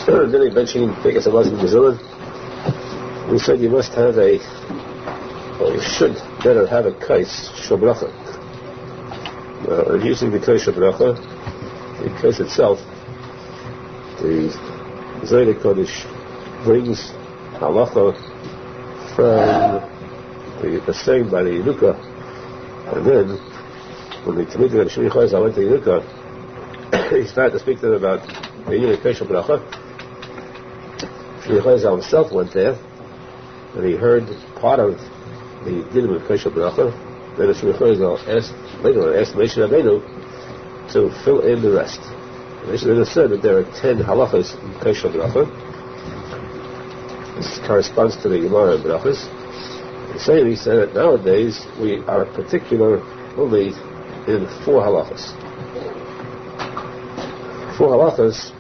Then he mentioned, I guess it was in New Zealand, we said you must have or you should better have a kais shabracha. Using the kais shabracha, the kais itself, the Zohar Kodesh brings halacha from the saying by the Yenuka, and then when the Talmud Bavly went to Yenuka, he started to speak to them about the Yenuka kais shabracha. Arizal himself went there, and he heard part of the din of kais shabracha. Then Arizal asked Moshe Rabbeinu to fill in the rest. Moshe Rabbeinu said that there are 10 halachas in kais shabracha. This corresponds to the Gemara and Brachas. He said that nowadays we are particular only in 4 halachas. 4 halachas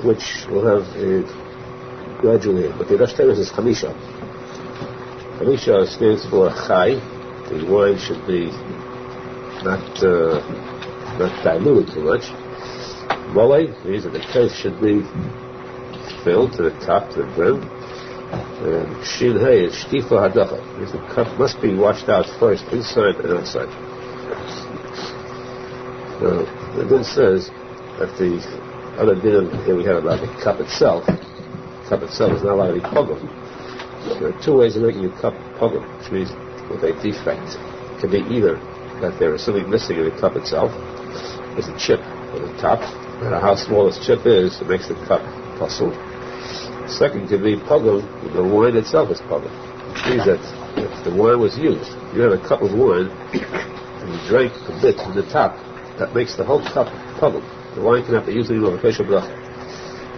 which will have gradually, but the Rosh Teres is Chamisha. Chamisha stands for Chai. The wine should be not diluted too much. Mole means that the case should be filled to the top, to the brim. And Shin Hey is Shtifa Hadacha. The cup must be washed out first, inside and outside. The din says that the other din here we have about the cup itself. The cup itself is not allowed to be puggled. There are 2 ways of making a cup puggled, which means with a defect. It can be either that there is something missing in the cup itself, there's a chip on the top, no matter how small this chip is, it makes the cup puzzle. Second can be puggled, the wine itself is puggled. Which means that if the wine was used, you have a cup of wine, and you drank a bit from the top, that makes the whole cup puggled. The wine cannot be used anymore for kais shabracha.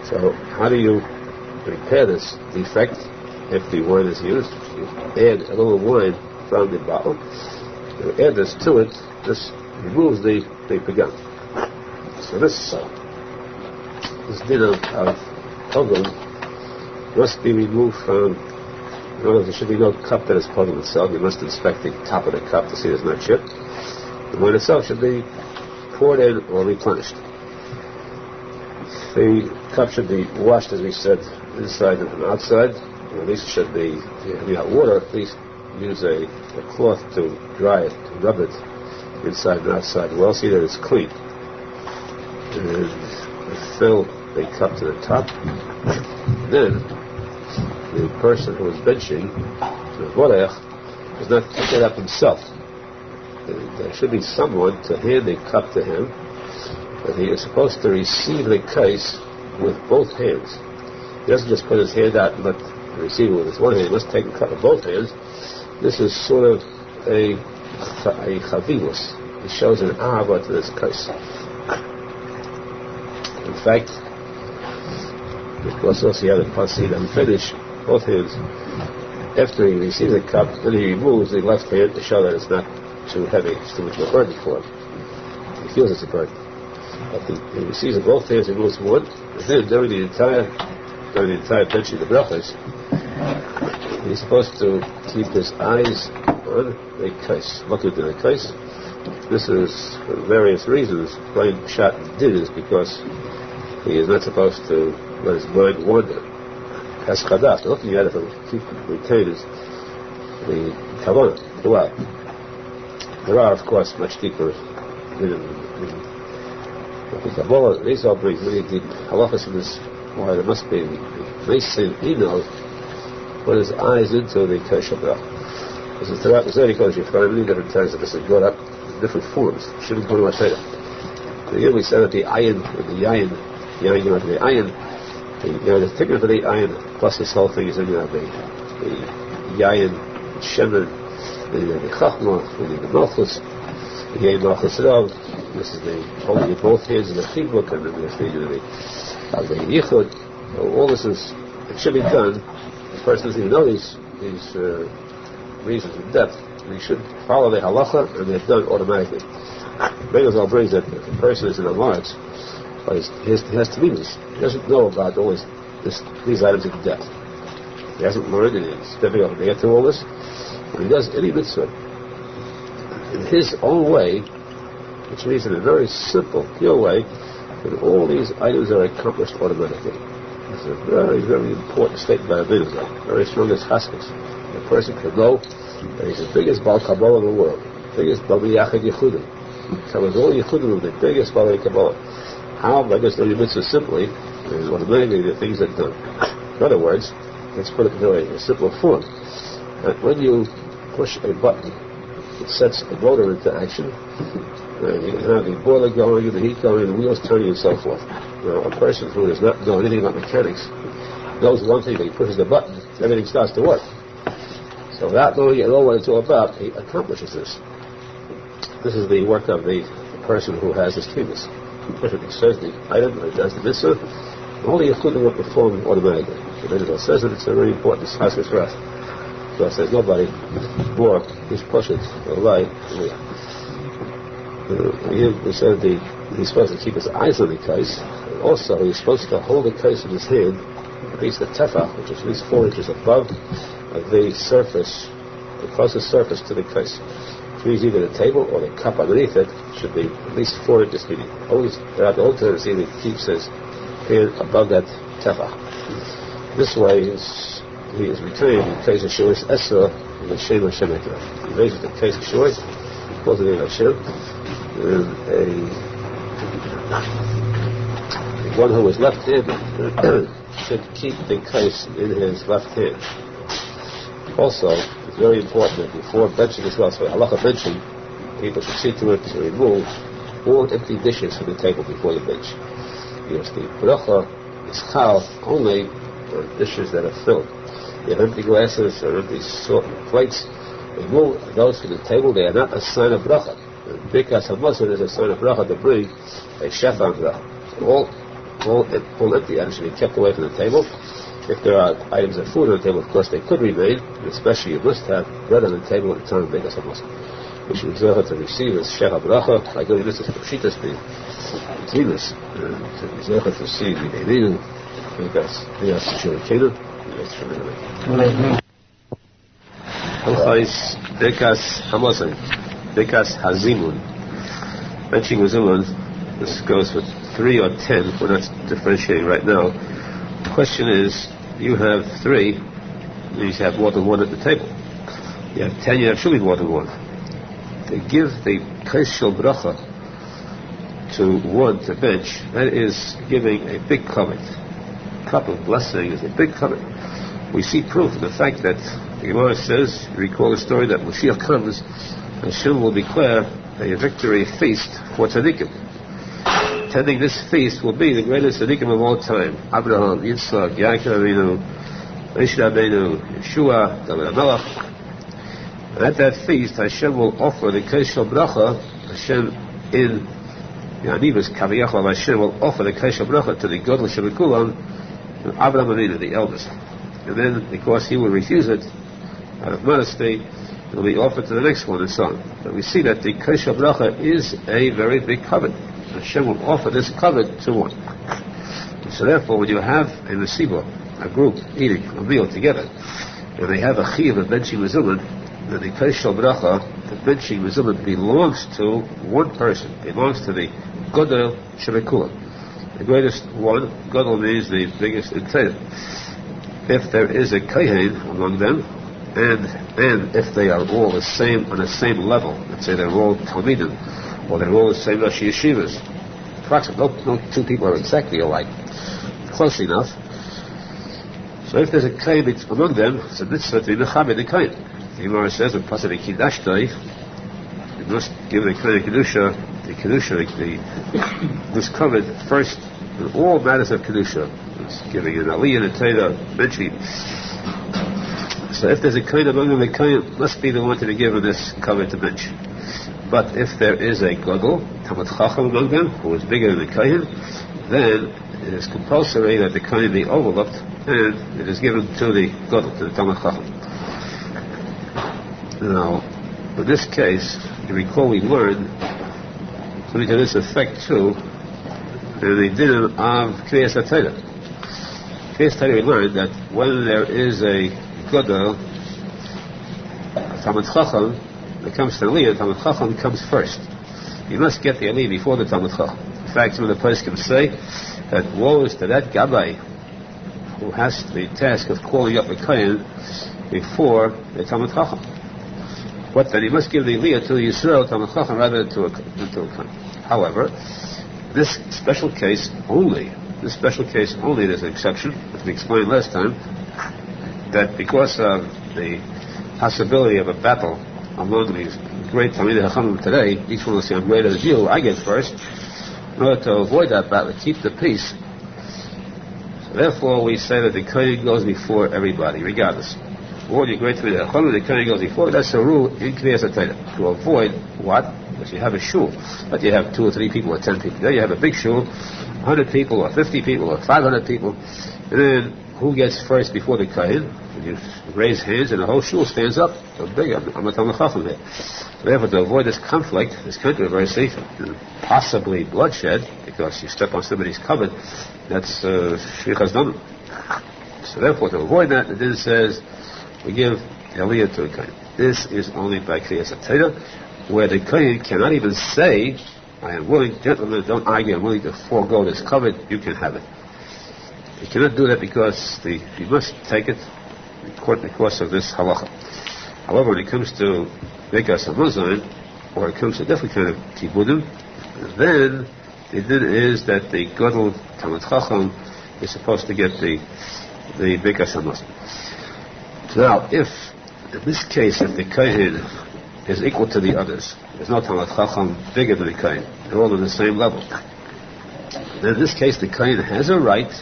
So how do you repair this defect if the wine is used? You add a little wine from the bottle, you add this to it, this removes the pagam. So this din of puggled must be removed from, in other words, there should be no cup that is puggled itself. You must inspect the top of the cup to see there's no chip. The wine itself should be poured in or replenished. The cup should be washed, as we said, inside and outside. Or at least it should be, if you have water, at least use a cloth to dry it, to rub it inside and outside well, see that it's clean. And fill the cup to the top. Then, the person who is benching, the vorech, does not pick it up himself. There should be someone to hand the cup to him, but he is supposed to receive the kais with both hands. He doesn't just put his hand out and let the receiver with his one hand. He must take the cup with both hands. This is sort of a chavivus. It shows an ahava to this kais. In fact, of course, also you have the posek and finish both hands. After he receives the cup, then he removes the left hand to show that it's not too heavy, it's too much of a burden for him. He feels it's a burden. But he receives it both hands, he moves one, and then during the entire benching the brachas, he's supposed to keep his eyes on the kais, looking to the kais. This is, for various reasons, plain shot did is because he is not supposed to let his mind wander. As chadas, looking at it to retain his the kavanah throughout. There are, of course, much deeper in the Kabbalah. Arizal brings many deep halachas in this. Why there must be Mason, he knows, put his eyes into the kais shabracha. This is throughout the Zohar Kodesh. You find many different times that this is brought up in different forms. Shouldn't go to Asheda. Again, we said that the ayin, the yayin, the ayin, the tikkun for the ayin, plus this whole thing is in the yayin, the shemen, the chachma, the malchus, the yayin malchus rav. This is the holding in both hands in the chibuk, and then the thing in the yichud. So all this is, it should be done. The person doesn't even know these reasons in depth. He should follow the halacha, and they're done automatically. Arizal brings that if a person is in a march, but he has to leave this. He doesn't know about always these items in depth. He hasn't learned, and he's stepping up to get to all this. When he does any mitzvah in his own way, which means in a very simple, pure way, And all these items are accomplished automatically. It's a very, very important statement by Rabbi Nachman. Very strong as Chassidut. The person can know that he's the biggest Baal Kabbalah in the world. Biggest Bavly Yachid Yechudim. Covers all Yechudim, the biggest Bavly Kabbalah. How? By just doing mitzvah simply, is automatically the things that done. In other words, let's put it into a simple form. That when you push a button, it sets a motor into action, and you can have the boiler going, the heat going, the wheels turning, and so forth. Now, a person who does not know anything about mechanics knows one thing: when he pushes the button, everything starts to work. So without knowing at all what it's all about, he accomplishes this. This is the work of the person who has esteemed. He says the item, or does the mitzvah, all the Yechudim will perform automatically. The Arizal says that it's a very important Chassidut for us. So there's nobody more who's pushing the light than we are. We said he's supposed to keep his eyes on the case. Also, he's supposed to hold the case in his hand, at least the tefach, which is at least 4 inches above the surface, the closest surface to the case. Which means either the table or the cup underneath it should be at least 4 inches, meaning always, throughout the whole tendency, he keeps his hand above that tefach. This way, he is retained in case of Shoy's Esra and the Shem Hashem Ekra. He raises the case of Shoy, calls the name of Hashem, and one who is left-handed should keep the case in his left hand. Also, it's very important that before benching as well, so Halacha benching, people should see to it to remove all empty dishes from the table before you bench. Because the bracha is chal only on dishes that are filled. You have empty glasses or empty plates, remove those from the table. They are not a sign of bracha. Because a Muslim is a sign of bracha to bring a shefan bracha. So all empty items should be kept away from the table. If there are items of food on the table, of course they could remain, especially you must have bread on the table at the time of Bekas HaMosel. We should observe to receive as Shech HaBracha, by doing this as Pshitas, the Tinas, to observe to receive the Einu, Bekas Shurikenu, Halacha is Bekas HaMosel, Bekas HaZimun. Benching Zimun, this goes with 3 or 10, we're not differentiating right now. The question is, you have 3, you have more than 1 at the table. You have 10, you have surely more than 1. To give the Kaishal Bracha to 1 to bench, that is giving a big covenant. Cup of blessing is a big covenant. We see proof of the fact that the Gemara says, you recall the story that Mashiach comes, and Hashem will declare a victory feast for tzadikim. Attending this feast will be the greatest tzaddikim of all time. Abraham, Yitzchak, Yaakov, Moshe Rabbeinu, Yeshua, David HaMelech. And at that feast, Hashem will offer the Kaishal Bracha. Hashem in Yanivas Kaviyachal, Hashem will offer the Kaishal Bracha to the Godel Shemikulam, Abraham Avinu, the eldest. And then, because he will refuse it out of modesty, it will be offered to the next one, and so on. But we see that the Kaishal Bracha is a very big covenant. Hashem will offer this covenant to 1. So therefore, when you have a mesiba, a group eating a meal together, and they have a chiyuv of benching mezuman, then the Kaishal Bracha, the benching mezuman, belongs to 1 person, belongs to the Godel Shemekulah. The greatest one, Godel means the biggest in Torah. If there is a Kohen among them, and if they are all the same on the same level, let's say they're all Talmidim, or they're all the same Rashi Yeshivas, approximately, no 2 people are exactly alike, close enough. So if there's a Kohen among them, it's a mitzvah to be mechamed the Kohen. The Gemara says, when pasuk Kiddushtoi, you must give the Kohen Kedusha, this covered first in all matters of Kedusha. It's giving an aliyah and a Torah, mentioning. So if there's a Kohen among them, the Kohen must be the one to give him this covenant to mention. But if there is a Gadol, Talmud Chacham among them, who is bigger than the Kohen, then it is compulsory that the Kohen be overlooked, and it is given to the Gadol, to the Talmud Chacham. Now, in this case, you recall we learned something to this effect too, in the dinner of Kriyas HaTorah. Kriyas HaTorah we learned that when there is a Gadol, Talmud Chacham, it comes to Aliyah, Talmud Chacham comes first. You must get the Aliyah before the Talmud Chacham. In fact, some of the posek say that woe is to that gabbai who has the task of calling up a kohen before the Talmud Chacham. But that he must give the aliyah to the Yisrael Talmud Chacham rather than to a kohen. However, this special case only, there's an exception, as we explained last time, that because of the possibility of a battle among these great Talmidei Chachamim today, each one will say, I'm greater than you, I get first. In order to avoid that battle, keep the peace. So therefore, we say that the kohen goes before everybody, regardless. All your great Talmidei Chachamim, the kohen goes before. That's a rule in Kriyas HaTorah. To avoid what? Because you have a shul, but you have 2 or 3 people or 10 people. There you have a big shul, 100 people or 50 people or 500 people, and then who gets first before the kohen? You raise hands and the whole shul stands up. So big, I'm a Talmud Chacham there. So therefore, to avoid this conflict, this controversy, and possibly bloodshed, because you step on somebody's covet, that's shvichas damim. So therefore, to avoid that, the din says we give aliyah to the kohen. This is only by Kriyas HaTorah, where the kohen cannot even say, I am willing, gentlemen, don't argue, I'm willing to forego this covet, you can have it. You cannot do that because you must take it because of this halacha. However, when it comes to Bekas HaMazon, or it comes to a different kind of kibudim, then the din is that the Gadol Talmud Chacham is supposed to get the Bekas HaMazon. So now, if in this case, if the kohen is equal to the others, there's no Talmud Chacham bigger than the kohen, they're all on the same level, then in this case the kohen has a right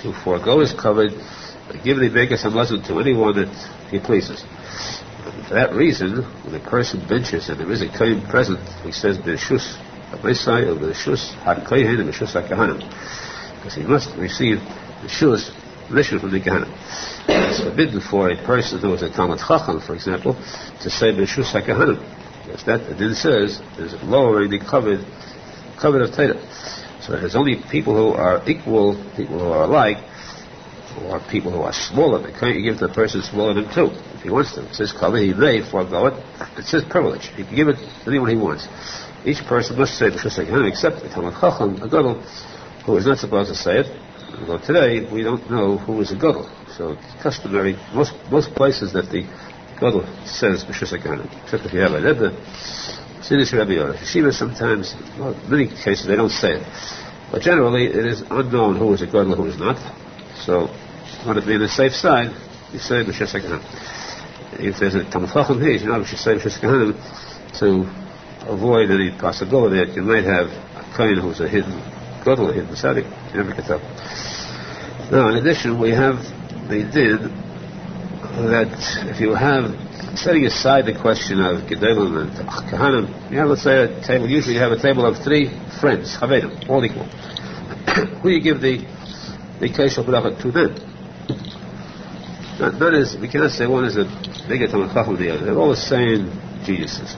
to forego his covet, to give the Bekas HaMazon to anyone that he pleases. And for that reason, when a person benches and there is a kohen present, he says B'Shus HaMesai or B'Shus HaKohen and B'Shus HaKahanim, because he must receive B'Shus permission from the Kahanim. It's forbidden for a person who is a Talmud Chacham, for example, to say B'Shus HaKahanim, because that, the din says, is lowering the covet of Torah. So there's only people who are equal, people who are alike, or people who are smaller. They can't give it to the person smaller than 2 if he wants to. It says cover, he may forego it. It says privilege. He can give it to anyone he wants. Each person must say B'Shus HaKahanim except the Talmud Chacham, a Gadol, who is not supposed to say it. Although today we don't know who is a Gadol. So it's customary, most places that the Gadol says B'Shus HaKahanim, except if you have a Rebbe, Siddish Rebbe or Yeshiva, sometimes, well, in many cases they don't say it. But generally it is unknown who is a Gadol and who is not. So, if you want to be on the safe side, you say B'Shus HaKahanim. If there's a Talmud Chacham here, you know you should say B'Shus HaKahanim to avoid any possibility that you might have a kohen who's a hidden Gadol, a hidden tzadik. You never can tell. Now, in addition, we have the din that if you have, setting aside the question of Gedolim and Kahanim, you have, let's say, a table. Usually you have a table of 3 friends, Chavedim, all equal. Who you give the Keishal B'Rachot to them? None is, we cannot say one is a bigger Talmud Chacham than the other. They're all the same geniuses.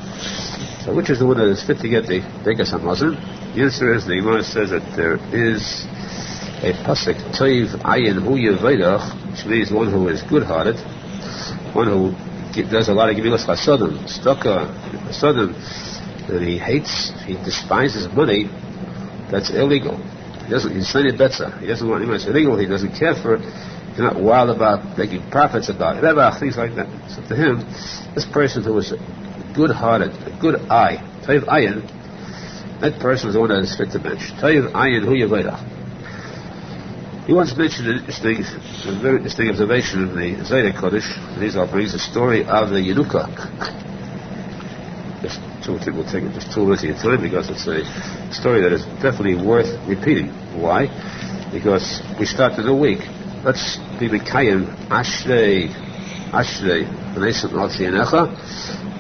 So which is the one that is fit to get the Bekas HaMazon? The answer is, the Gemara says that there is a posek, Toiv Ayin Hu Yevedach, which means one who is good-hearted, one who does a lot of Gemilas Chasodim, Stoka, Chasodim, that he despises money, that's illegal. He's saying it better. He doesn't want anyone. It's illegal. He doesn't care for it. He's not wild about making profits about it. Things like that. So to him, this person who is good-hearted, a good eye, Toiv Ayin, that person is the one that is fit to bench. Toiv Ayin Hu Yevedach. He once mentioned a very interesting observation of the Zayda Kodesh. Arizal brings the story of the Yenuka. We'll take it just 2 minutes of your time because it's a story that is definitely worth repeating. Why? Because we start the new week. Let's be Mekayim Ashrei Menachem Mendel Schneerson.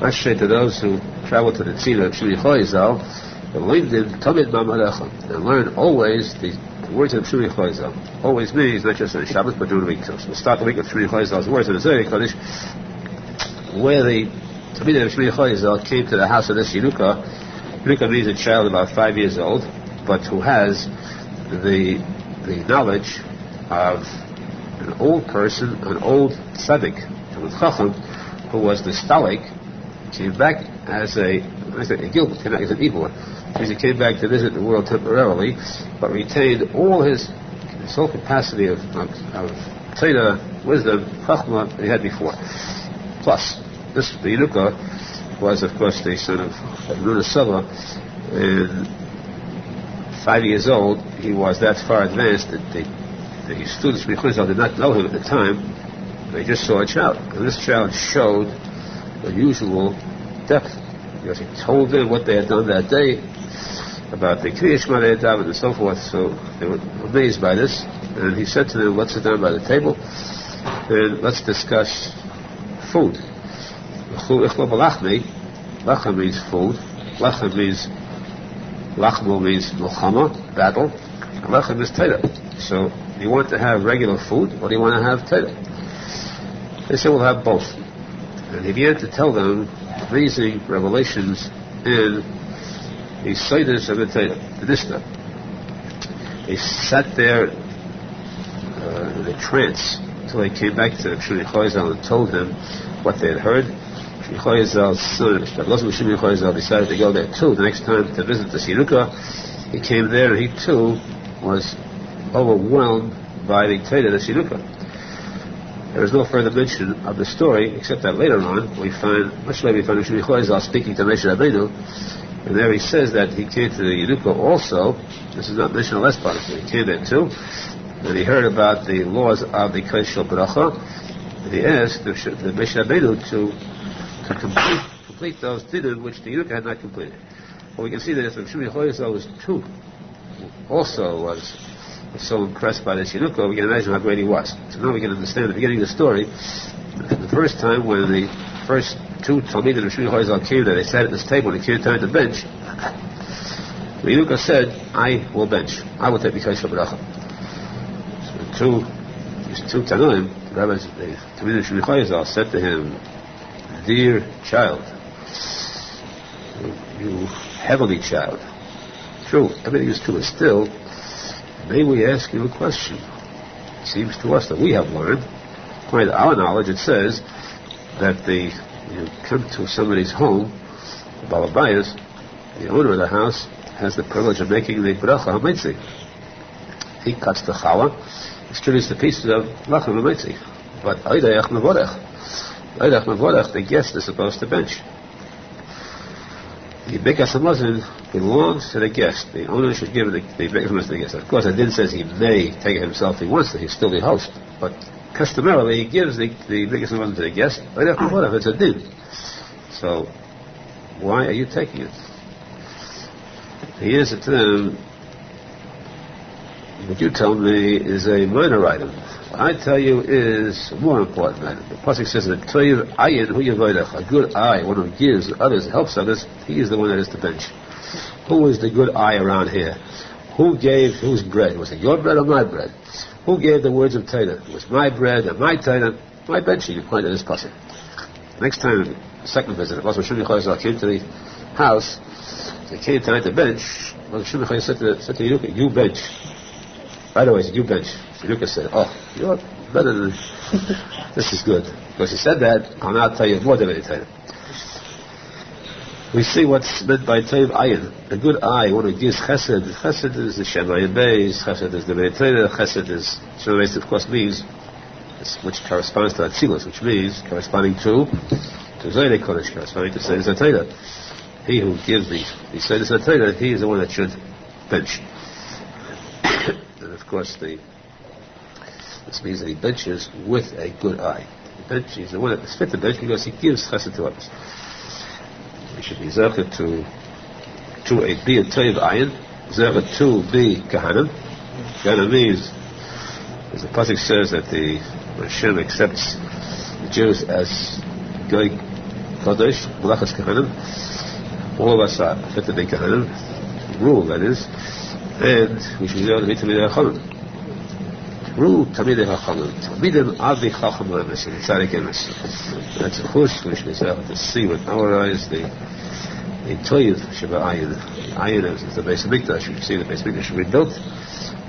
Ashrei to those who travel to the Tzina of Shulchan Arizal and learn always the words of Shulchan Arizal. Always means not just on Shabbos but during the week. So we'll start the week of Shulchan Arizal's words in the Zayda Kodesh, where the Talmidei Shulchan Arizal came to the house of this Yenuka. Yenuka means a child about 5 years old, but who has the knowledge of an old person, an old tzadik, Talmud Chacham, who was the stalik, came back as an evil, because he came back to visit the world temporarily, but retained all his whole capacity of Torah, wisdom, Chachma that he had before. Plus, the Yeruka was, of course, the son of Nosson, and 5 years old, he was that far advanced that the students did not know him at the time. They just saw a child, and this child showed the usual depth, because he told them what they had done that day, about the Kriya Shema they had done and so forth. So they were amazed by this, and he said to them, let's sit down by the table and let's discuss food. Lachem means food. Lachem means Lachmo means Milchama, battle. And Lechem is Torah. So, do you want to have regular food, or do you want to have Torah? They said, we'll have both. And he began to tell them amazing revelations in the Seides of the Torah, the Mishnah. They sat there in a trance until they came back to Shulchan and told him what they had heard. Arizal's son, decided to go there too the next time to visit the Yeruka. He came there and he too was overwhelmed by the Torah of the Yeruka. There is no further mention of the story, except that later on much later we find Arizal speaking to Moshe Rabbeinu, and there he says that he came to the Yeruka also. This is not mentioned in the last part of it. He came there too, and he heard about the laws of the Kodesh Bracha, and he asked the Moshe Rabbeinu to complete those dinim which the Yeruka had not completed. Well, we can see that Shimon Arizal was too, also was so impressed by this Yeruka, we can imagine how great he was. So now we can understand the beginning of the story. The first time when the first two Talmidim of Shimon Arizal came there, they sat at this table and they came time to bench. The Yeruka said, I will bench. I will take the Kodesh Bracha. So these two Tanoim, the rabbis, the Talmidim of Shimon Arizal said to him, dear child, you heavenly child, true, everything is true, but still, may we ask you a question? It seems to us that we have learned, according to our knowledge, it says that you come to somebody's home, the Balabayas, the owner of the house, has the privilege of making the bracha hametzi. He cuts the challah, distributes the pieces of lachem hametzi. But Aydayach Mavorech, the guest is supposed to bench. The Bekas HaMazon belongs to the guest. The owner should give the Bekas HaMazon to the guest. Of course, it didn't say he may take it himself if he wants to. He's still the host. But customarily, he gives the Bekas HaMazon to the guest. It's a din. So, why are you taking it? He answered to them, what you tell me is a minor item. What I tell you is a more important matter. The posek says that a good eye, one who gives others, helps others, he is the one that is to bench. Who is the good eye around here? Who gave whose bread? Was it your bread or my bread? Who gave the words of Torah? It was my bread and my Torah, my benching, according to this posek. Next time, the second visit, Moshe Feinstein came to the house. They came tonight to bench. Moshe Feinstein said to Yeruka, you bench. By the way, you bench. Yeruka said, oh, you're better than this is good. Because he said that, I'll now tell you more than any Torah. We see what's meant by Toiv Ayin. A good eye, one who gives chesed. Chesed is the Shemayim Beis, chesed is the Bnei Torah, chesed is, Shemayim Beis of course means, which corresponds to Atzilus, which means corresponding to Zoyne Kodesh, corresponding to Seides HaTorah. He who gives the Seides HaTorah, he is the one that should bench. And of course, this means that he benches with a good eye. He's the one that is fit to bench because he gives chesed to others. We should be zecher to be a toiv ayin, zecher to be kahanim. Kahanim means, as the posek says, that the Hashem accepts the Jews as goy kodesh, malachas kahanim. All of us are fit to be kahanim, rule that is, and we should be able to be tamidei hachamim. Rule tamidei hachamim. Tamidim avi chacham lemes, and tzadik emes. That's a chush, we should be able to see with our eyes the toiv sheba ayin. Ayin is the base of Mikdash. You can see the base of Mikdash rebuilt.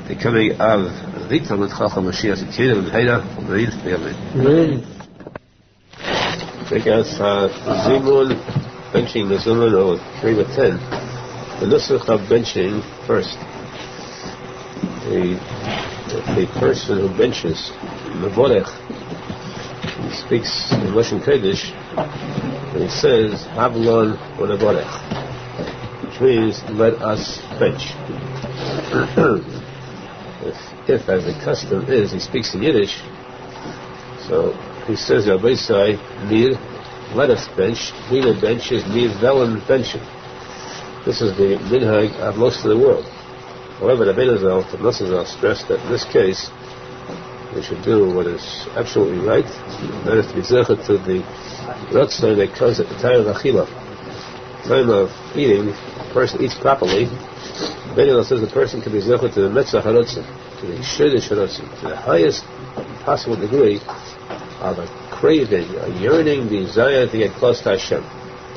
The coming of the Talmud Chacham Mashiach and Kingdom and Heida from the Eid family. Take us Zimun benching the Zimun or 3 with 10. The nusach of benching first. The person who benches, Mevorech, he speaks in Lashon Kodesh, and he says, Havlon u'nevorech, which means, let us bench. if, as the custom is, he speaks in Yiddish, so he says, Rabbi Sai, mir, let us bench, mir benches, mir velen benchen. This is the minhag of most of the world. However, the Arizal, the Nosson stressed that in this case, we should do what is absolutely right, that is to be zecher to the Ratzon that comes at the time of Achila. Time of eating, the person eats properly. Arizal says the person can be zecher to the Metzach HaRotzen, to the Shedish HaRotzen, to the highest possible degree of a craving, a yearning desire to get close to Hashem.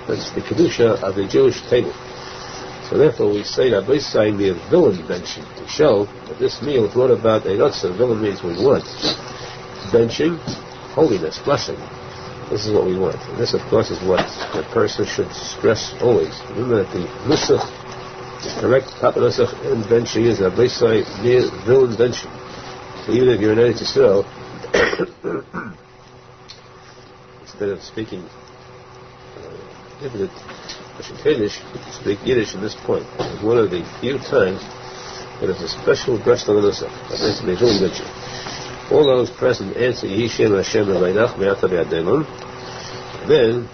That's the Kedusha of the Jewish table. So therefore we say that by saying the villain benching to show that this meal is brought about a Ratzon. Villain means we want. Benching, holiness, blessing. This is what we want. And this of course is what the person should stress always. Remember that the nusach, the correct proper nusach in benching is that by saying the villain benching. So even if you're in Eretz Yisrael, instead of speaking Yiddish, speak Yiddish in this point. It's one of the few times that it's a special breast on the nusach. That means they really mention. All those present answer Yishem Hashem Rabbi Nachman Atav Yadelon. Then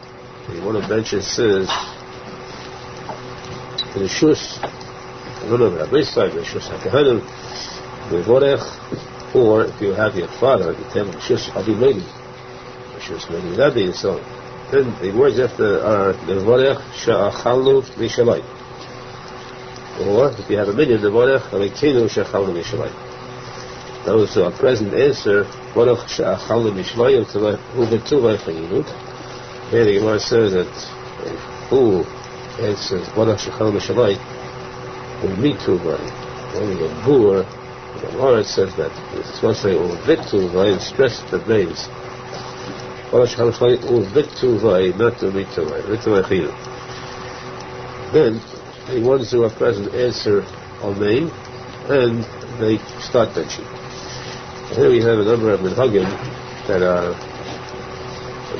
the one of benches says the Rishus, I don't know Rabbi Sai, Rishus HaKahanim, Mevorech, or if you have your father, you tell him Rishus Avimelech, Rishus Meni Rabbi, and so on. Then the words after are Nevorech Sha'achalnu Mishalai. Or if you have a minion, Nevorech Alekenu Sha'achalnu Mishalai. Those who are present answer Nevorech Sha'achalnu Mishalai Uvetuvai Chayinut. Here the Gemara says that who answers Nevorech Sha'achalnu Mishalai Umituvai. Only a boor. The Gemara says that it's supposed to say Uvetuvai and stress the names. Then the ones who are present answer Amen, and they start benching. And here we have a number of minhagim that are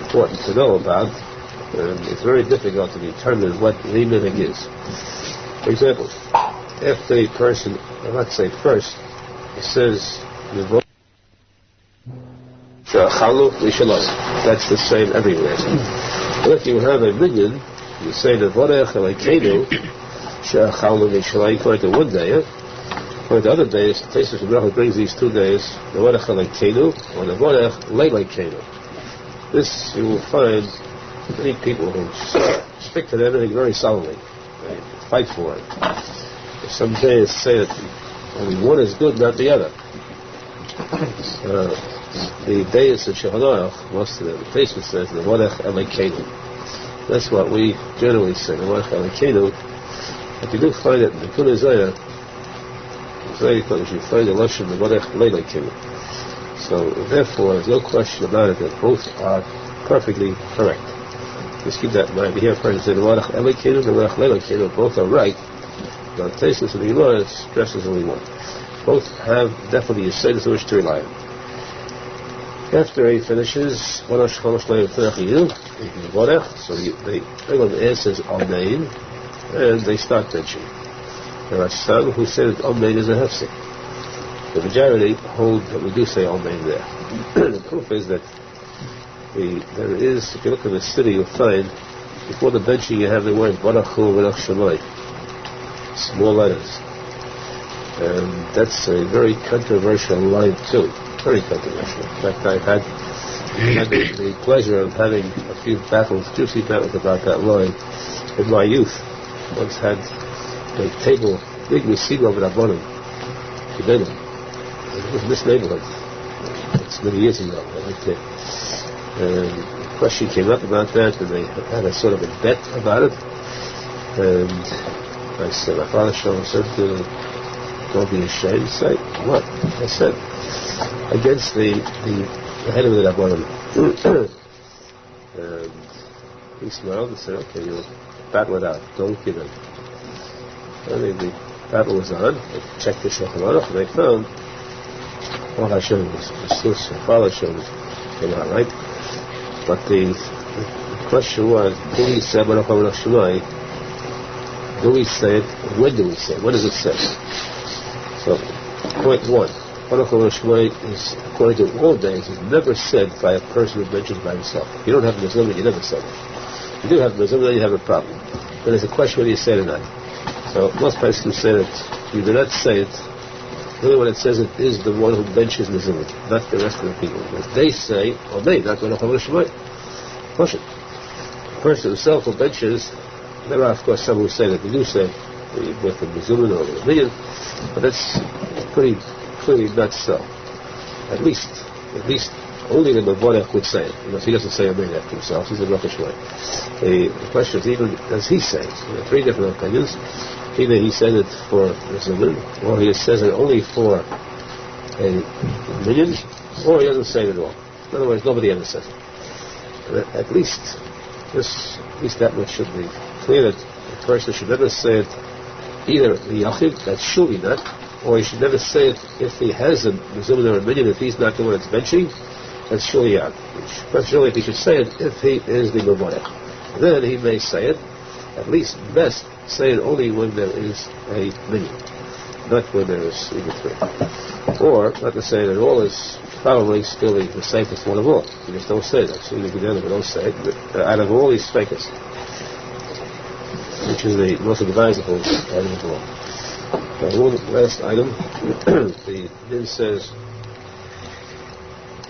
important to know about, and it's very difficult to determine what the minhag is. For example, after a person, let's say first, it says that's the same everywhere. But if you have a minion, you say the Vorech Alekenu She'achalnu Mishalai according to one day. For the other days, the Teshuva Bracha brings these 2 days, the Vorech Alekenu or the Vorech Leilekenu. This you will find many people who stick to everything very solemnly. They fight for it. Some days say that only one is good, not the other. The days of Shulchan, most of them, the Teshuva says the Vorech Alekenu. That's what we generally say, the Vorech Alekenu. But you do find it in the Tikuney Zohar. It's very close. You find the Lashon the Vorech Leilekenu. So therefore, there's no question about it that both are perfectly correct. Just keep that in mind. We hear a person say the Vorech Alekenu, the Vorech Leilekenu, both are right. But the Teshuva of the Gemara stresses only one. Both have definitely a status on which to rely on. After he finishes, so the everyone answers Amen, and they start benching. There are some who say that Amen is a hefsek. The majority hold that we do say Amen there. The proof is that there is, if you look at the city, you'll find before the benching you have the word Barachu V'Rach Shamai, small letters. And that's a very controversial line too. Very controversial. In fact, I've had the pleasure of having a few juicy battles about that line in my youth. Once had a table, big Mesiga over Rabbanim, Kibenim. It was in this neighborhood. It's many years ago, right there. And a question came up about that, and they had a sort of a bet about it. And I said, my father said, don't be ashamed. Say, what? I said, against the head of the Rabbanim. And he smiled and said, okay, you'll battle it out. Don't give in. The battle was on. They checked the Shulchan Aruch, and they found all Hashem was Father Hashem came out right. But the question was, do we say Baruch Hu Shemai? Do we say it? When do we say it? What does it say? So, point one. Baruch Hu Shemai is, according to all days, is never said by a person who mentions by himself. If you don't have Mizumah, you never say it. If you do have Mizumah, then you have a problem. Then there's a question whether you say it or not. So most places say that you do not say it. The only one that says it is the one who benches Mizumah, not the rest of the people. If they say, or they, not Baruch Hu Shemai. Question. The person himself who benches, there are of course some who say that we do say with the Mizumah or the million, but that's pretty clearly not so. At least only the Mevorech would say it. Because he doesn't say a million after himself, he's a Baruch Shemai. The question is, even does he say it? There are three different opinions. Either he says it for Mizumah, or he says it only for a million, or he doesn't say it at all. In other words, nobody ever says it. At least that much should be clear, that a person should never say it either the Yachid, that's surely not, or he should never say it if he has a Mizumah or a million, if he's not the one that's benching, that's surely out. But surely he should say it if he is the Mevorech. Then he may say it, at least best, say it only when there is a million, not when there is even three. Or, not to say it at all is probably still the safest one of all. You just don't say that. So you together, but don't say it. But, out of all these fakers, which is the most advisable item of all. One last item, the Din says,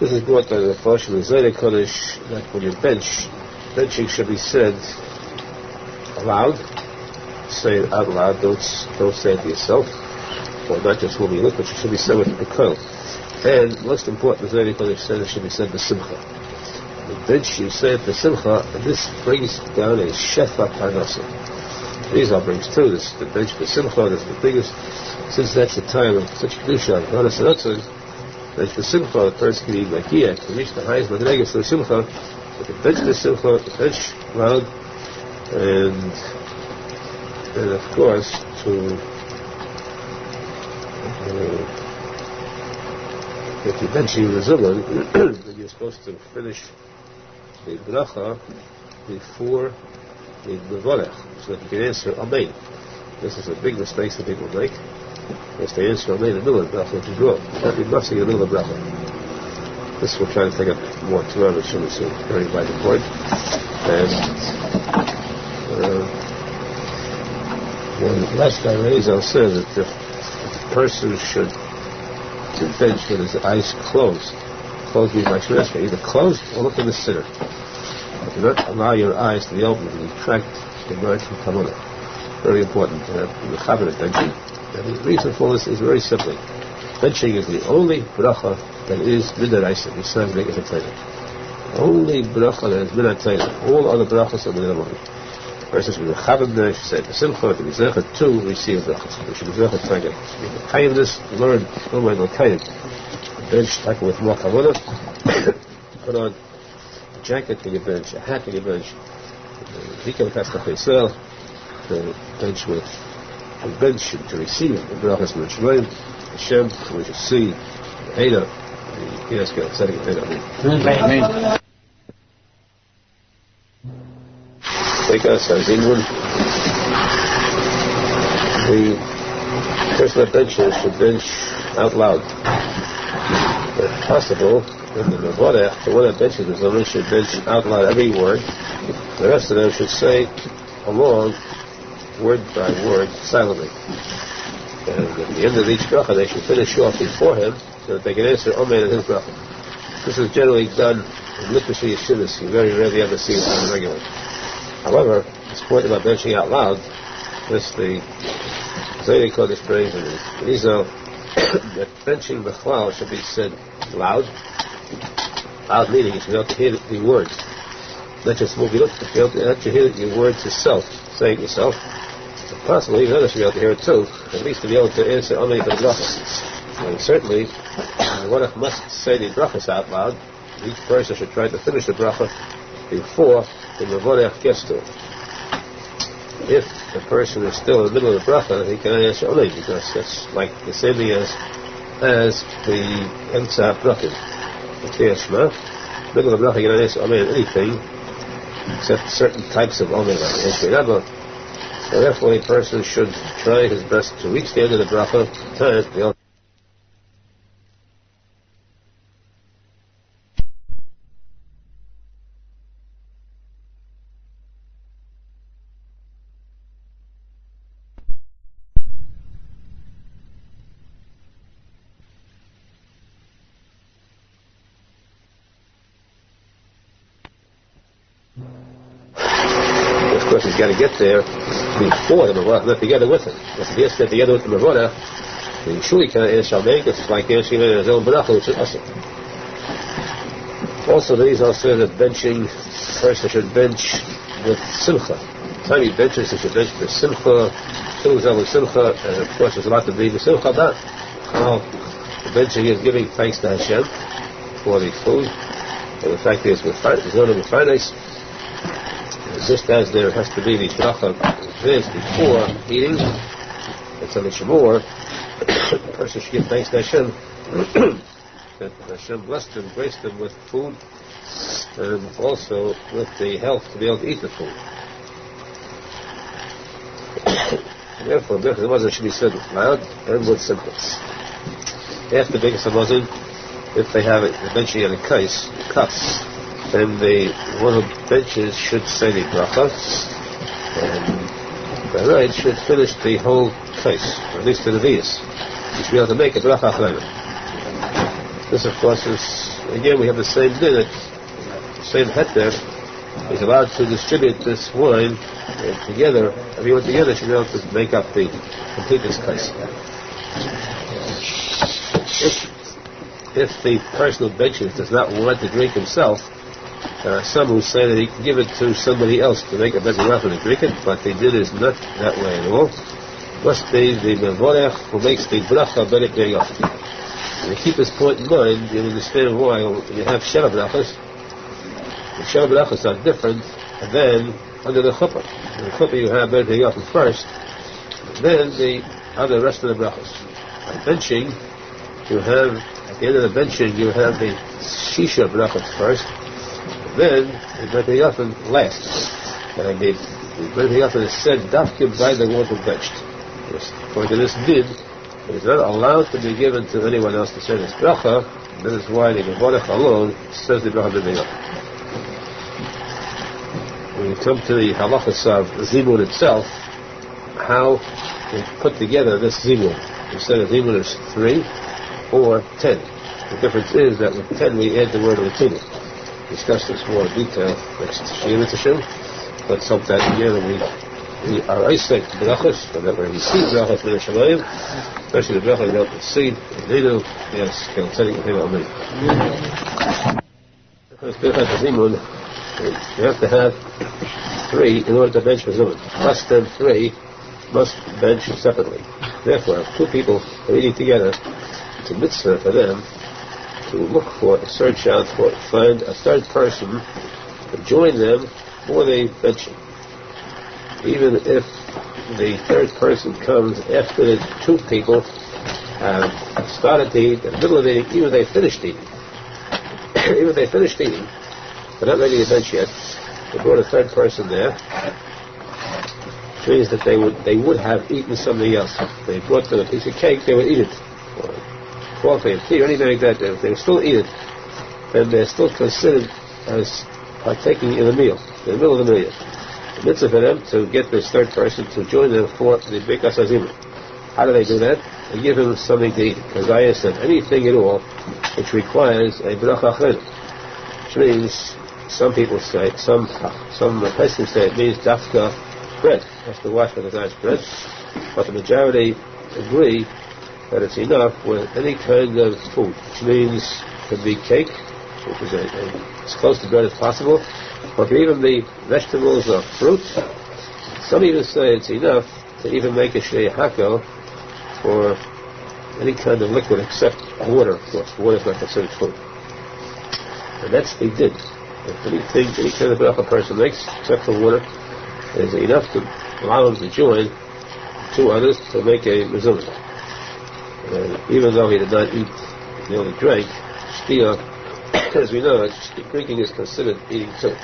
this is brought by the Farsh of the Zayda Kodesh, that when you benching should be said aloud. Say it out loud, don't say it to yourself, or not just when you look, but it should be said with the koil. And most important, the Zayda Kodesh said it should be said b'simcha. The bench, you say it b'simcha, and this brings down a shefa parnasa. Arizal brings too, this the bench b'simcha, that's the biggest, since that's the time of such kedusha, bench b'simcha, the person can eat makia, can reach the highest madregas for simcha, but the bench b'simcha, the bench loud, and of course, if you bench the Mizumah, then you're supposed to finish the bracha before the Mevorech, so that you can answer Amen. This is a big mistake that people make. If they answer Amen in the middle of the bracha, which is wrong. You can't be blessing in the middle of the bracha. This will try to take up more Torah, which is a very vital point. And one last time Arizal says that if a person should bench with his eyes closed means like Shemeshka, either closed or look in the center. But do not allow your eyes to be open to retract the word from Talmud. Very important to have the Chavruta benching. And the reason for this is very simply. Benching is the only bracha that is midaraisa, besides making a taina. Only bracha that is midaraisa. All other brachas are midaraisa. For instance, with the Chavruta, she said, the Simcha, to be zecher to receive brachas. We should be zecher to get. Kindness, learn, no way, no kind. Bench, like with more kavana. Put on a jacket in your bench, a hat in your bench. Zikam Kasta Arizal, the bench with a bench to receive the brachas from the Shemaim, Hashem, we should see the Eida, the Yeska, setting the Eida. Amen. Take us as England. The person that benches should bench out loud. If possible, in the Mevorech, the one that benches is only should bench out loud every word. The rest of them should say along, word by word, silently. And at the end of each bracha, they should finish off before him so that they can answer Amen in his bracha. This is generally done in literacy yeshivas. You very rarely ever see it done regularly. However, this point about benching out loud, this the Zayda Kodesh brings in the Arizal, that benching b'chlal should be said loud. Loud meaning you should be able to hear the words. Not just moving up, but you have to hear your words yourself, saying yourself. If possible, even others should be able to hear it too, at least to be able to answer Amen for the brachas. And certainly, one must say the brachas out loud. Each person should try to finish the bracha before the Mevorech gets to it. if the person is still in the middle of the bracha, he can answer Amen, because that's like the same thing as the Emtza Brachim. The Kriyat Shema, middle of the bracha, you can answer Amen anything, except certain types of Amen, like Yeshua Rabba. So therefore, a person should try his best to reach the end of the bracha, of course, he's got to get there before the Mavora, not together with him. If he gets there together with the Mavora, then surely can't answer Amen, because it's like answering in his own bracha, which is awesome. Also, these are said that benching, person should bench with simcha. The time he benches, he should bench with simcha, kiruv with simcha, and of course, there's a lot to be with simcha about how the benching is giving thanks to Hashem for the food, and the fact is, there's no with finance. Just as there has to be the bracha this before eating, it's on the Shamor, the person should give thanks to Hashem that Hashem blessed him, graced him with food, and also with the health to be able to eat the food. Therefore, Birchas Hamazon should be said loud and with simples. After Birchas Hamazon, if they have it eventually in a cups, then the one who benches should say the bracha, and the right should finish the whole case, or at least the nevius. You should be able to make a bracha Aharon. This, of course, is, again, we have the same din, the same heter. He's allowed to distribute this wine together. Everyone together should be able to make up the complete this case. If the person who benches does not want to drink himself, there are some who say that he can give it to somebody else to make a better bracha to drink it, but the din is not that way at all. Must be the mevorech who makes the bracha better Yaakov. And to keep this point in mind, you understand why when you have Sheva brachas, the Sheva brachas are different than under the chuppah. In the chuppah you have better Yaakov first, then the other rest of the brachas. By benching, you have at the end of the benching you have the shisha brachas first. Then the Beit Yafin lasts. And the Beit Yafin is said dafkim by the one who benched. According to this din, it is not allowed to be given to anyone else to say this bracha. That is why the Mevorech alone says the bracha Beit Yafin. When you come to the halachas of zimun itself, how to put together this zimun. Instead of zimun is 3 or 10. The difference is that with 10 we add the word Latino. Discuss this more in detail next Shir. Let's hope that again we are Isaac brachas, so that we receive brachas from the Yerushalmi, especially the bracha about the seed, and they do, yes, can tzadik and amen. You have to have 3 in order to bench Mezuzah. Less than 3 must bench separately. Therefore, if 2 people are eating together, it's a mitzvah for them to look for, search out for, find a third person to join them for the benching. Even if the third person comes after the 2 people have started to eat, in the middle of eating, even if they finished eating, they're not ready to bench yet, they brought a third person there, which means that they would have eaten something else. If they brought them a piece of cake, they would eat it. Coffee and tea or anything like that, if they still eat it, then they're still considered as partaking in a meal, in the middle of the meal. The mitzvah for them to get this third person to join them for the Birkas Hazimah. How do they do that? They give him something to eat. Because I said anything at all which requires a bracha achrein, which means some people say, some Pesachim say it means dafka bread. Has to wash with a nice bread. But the majority agree that it's enough with any kind of food, which means it could be cake, which is as close to bread as possible, or it could even be vegetables or fruit. Some even say it's enough to even make a shei hakel for any kind of liquid except water, of course. Water is not considered food. And that's the din. If any kind of bracha a person makes, except for water, is enough to allow him to join two others to make a mezuzah. And even though he did not eat, he only drank, still, as we know, drinking is considered eating too.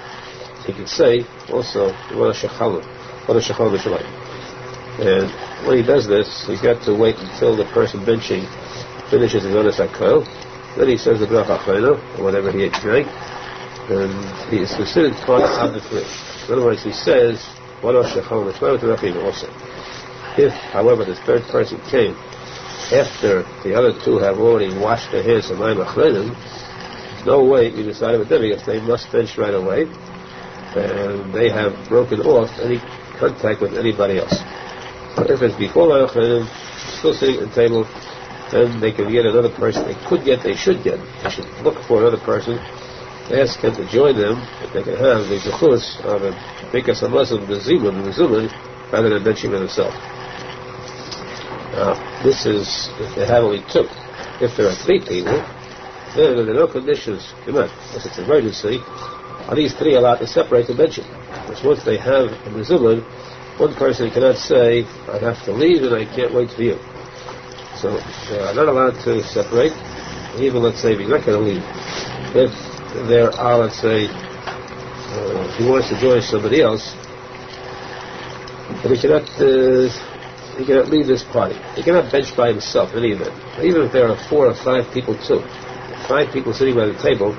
He could say also, and when he does this, he's got to wait until the person benching finishes his onis hakoil. Then he says the bracha achreina, or whatever he drank, and he is considered part of the three. In other words, he says, also. If, however, the third person came after the other two have already washed their hands of mayim achreinim, there's no way you decide with them because they must bench right away, and they have broken off any contact with anybody else. But if it's before mayim achreinim, still sitting at the table, then they can get another person. They should look for another person, ask him to join them, if they can have the zechus of a bikas hamazon b'zimun, rather than benching themselves. This is if they have only two. If there are three people, then under no conditions, unless it's an emergency, are these three allowed to separate the benching? Because once they have a mezuzah, one person cannot say, I have to leave and I can't wait for you. So they are not allowed to separate, even let's say he's not going to leave. If there are, let's say, he wants to join somebody else, but he cannot leave this party. He cannot bench by himself in any event. Even if there are 4 or 5 people too. 5 people sitting by the table,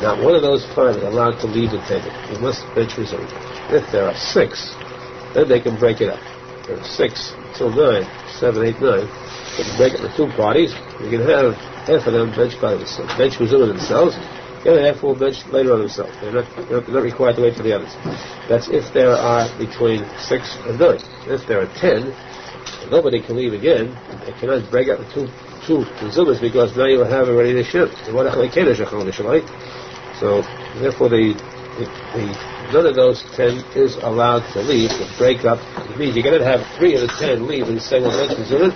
not one of those 5 is allowed to leave the table. He must bench reserved. If there are 6, then they can break it up. There are 6 till 9, 7, 8, 9. They can break it into 2 parties. You can have half of them bench by themselves, bench reserved themselves. The other half will bench later on themselves. They're not required to wait for the others. That's if there are between 6 and 9. If there are 10, nobody can leave again. They cannot break up the two consumers because now you have already the ship. So therefore, none of those 10 is allowed to leave, to break up. It means you cannot have 3 of the 10 leave and say, well, that's Mizunah.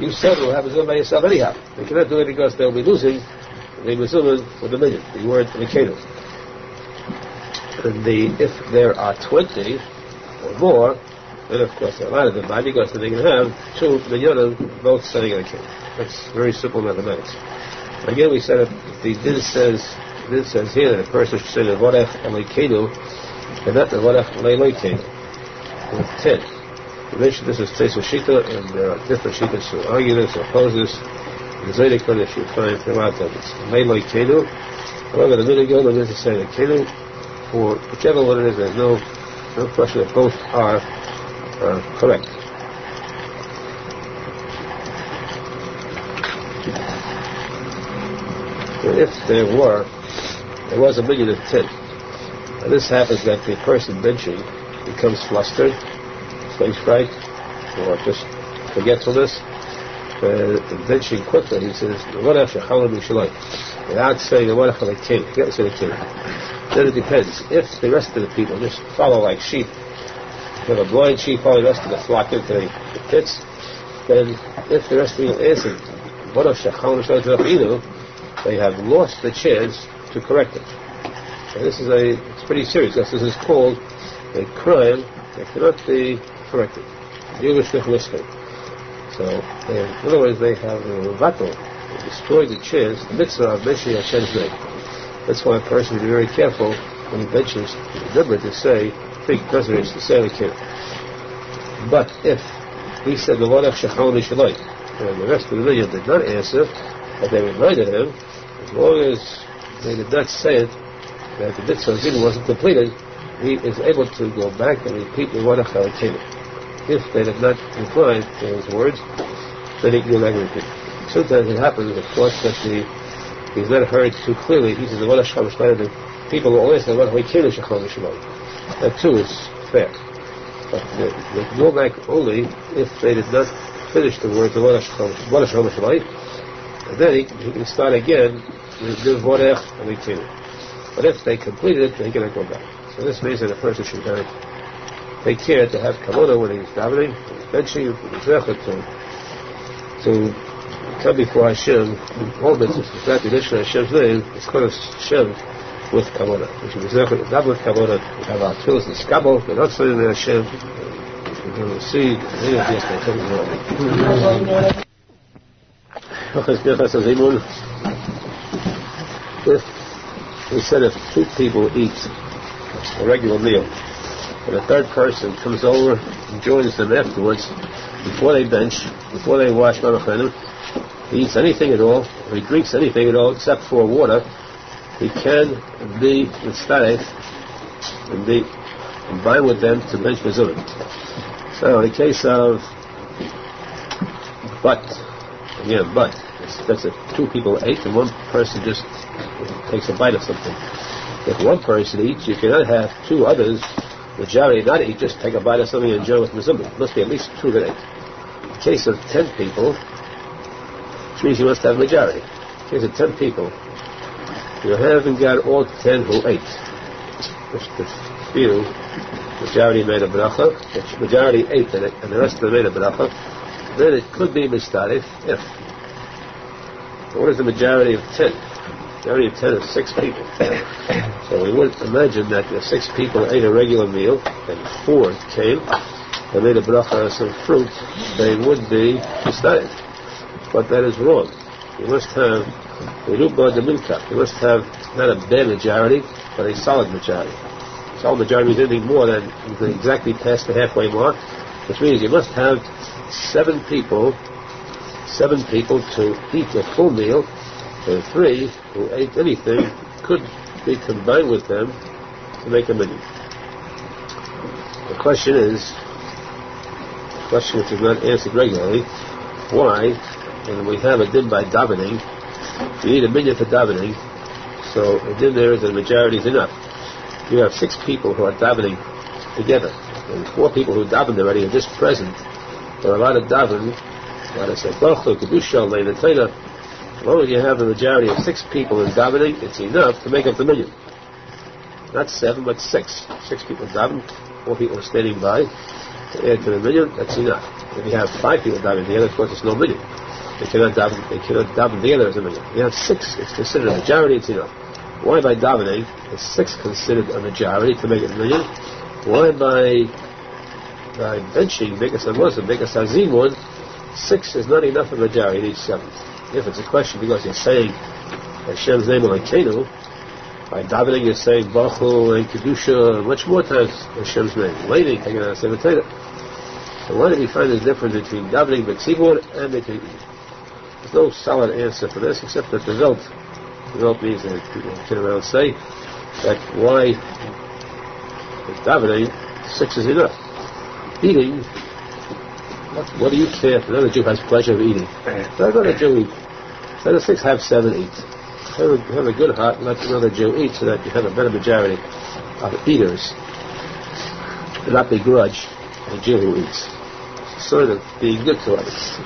You said you'll have Mizunah by yourself anyhow. They cannot do it because they'll be losing the Mizunah for the million, the word Mekenu. And if there are 20 or more, then of course they're allowed to divide because then they can have 2 minyanim both sitting in a king. That's very simple mathematics. Again, we said if the din says here that a person should say the Vorech Elokeinu and not the Vorech Leilokeinu. With 10. We mentioned this is Tesu Shita, and there are different Shitas who argue this or oppose this. The Zaydik that you find throughout them. It's Leilokeinu. However, the Minigil is to say the Kenu. For whichever one it is, there's no question that both are correct. If there was a million of 10, and this happens that the person benching becomes flustered, stage fright, or just forgetfulness, benching quickly, he says, without saying the Warach King, he can't say the King. Then it depends. If the rest of the people just follow like sheep, if a blind sheep follow the rest of the flock into the pits, then if the rest of the people answer, they have lost the chance to correct it. And this is it's pretty serious, because this is called a crime that cannot be corrected. So, in other words, they have destroyed the chance, the mitzvah of mentioning Hashem's name. That's why a person should be very careful when he benches, remember to say, think presidents to say the kiruv. But if he said the Vorech Shechal Mishaloi, and the rest of the million did not answer, but they reminded him, as long as they did not say it, that the mitzvah wasn't completed, he is able to go back and repeat the Vorech Shechal. If they did not reply to his words, then he can go back and repeat. Sometimes it happens, of course, that he's not heard too clearly. He says the Vorech Shechal Mishaloi, the people will always say the Vorech Shechal Mishaloi. That too is fair. But they can go back only if they did not finish the words of Vorech Shechal Mishaloi, and then he can start again with the Vorech Elokeinu. But if they completed it, they cannot go back. So this means that a person should take care to have kavanah when he's davening, benching, to come before Hashem. All mitzvahs, it's not the addition of Hashem's name, it's called Hashem with kavanah. We should be davening with kavanah, we have our tefillos and skabel, we're not saying that Hashem, We'll see. If we said if two people eat a regular meal, and a third person comes over and joins them afterwards, before they bench, before they wash Menachem, he eats anything at all, or he drinks anything at all except for water, he can be ecstatic and be combined with them to bench Mizurim. So in the case of but that's if two people ate and one person just takes a bite of something. If one person eats, you cannot have two others, majority not eat, just take a bite of something and enjoy with Mizurim. It must be at least two that ate. In the case of 10 people, which means you must have majority. In the case of 10 people, you haven't got all 10 who ate. Just the few, majority made a bracha, the majority ate in it, and the rest of them made a bracha. Then it could be mistarif if. What is the majority of 10? The majority of 10 is 6 people. So we would imagine that if 6 people ate a regular meal, and 4 came and made a bracha of some fruit, they would be mistarif. But that is wrong. You must have you must have not a bad majority, but a solid majority. Solid majority means anything more than exactly past the halfway mark, which means you must have 7 people to eat a full meal, and 3 who ate anything could be combined with them to make a minyan. The question which is not answered regularly, why, when we have a din by davening, you need a minyan for davening, so a din there is that the majority is enough. You have 6 people who are davening together, and 4 people who davened already are just present. They're allowed to daven, allowed to say Baruch Kedusha Leina Teina. As long as you have a majority of 6 people in davening, it's enough to make up the minyan. Not 7, but 6. 6 people daven, 4 people are standing by to add to the minyan. That's enough. If you have 5 people davening together, of course, it's no minyan. They cannot daven together as a minyan. You have 6, it's considered a majority, it's enough. Why by davening is 6 considered a majority to make it a minyan? Why by benching, make us a Muslim, make us a Zimun, 6 is not enough of a majority, you need 7. If it's a question because you're saying Hashem's name like Kenu, by davening you're saying Bachu and Kedusha, much more times Hashem's name. Later, taking out Sefer Torah. So why do we find the difference between davening B'tzibur and between eating? There's no solid answer for this except that the result means that people can around say that why with davening 6 is enough. Eating, what do you care if another Jew has pleasure of eating? Let another Jew eat. Let the 6 have 7 eat. Have a good heart and let another Jew eat so that you have a better majority of eaters. Do not begrudge a Jew who eats. It's sort of being good to others.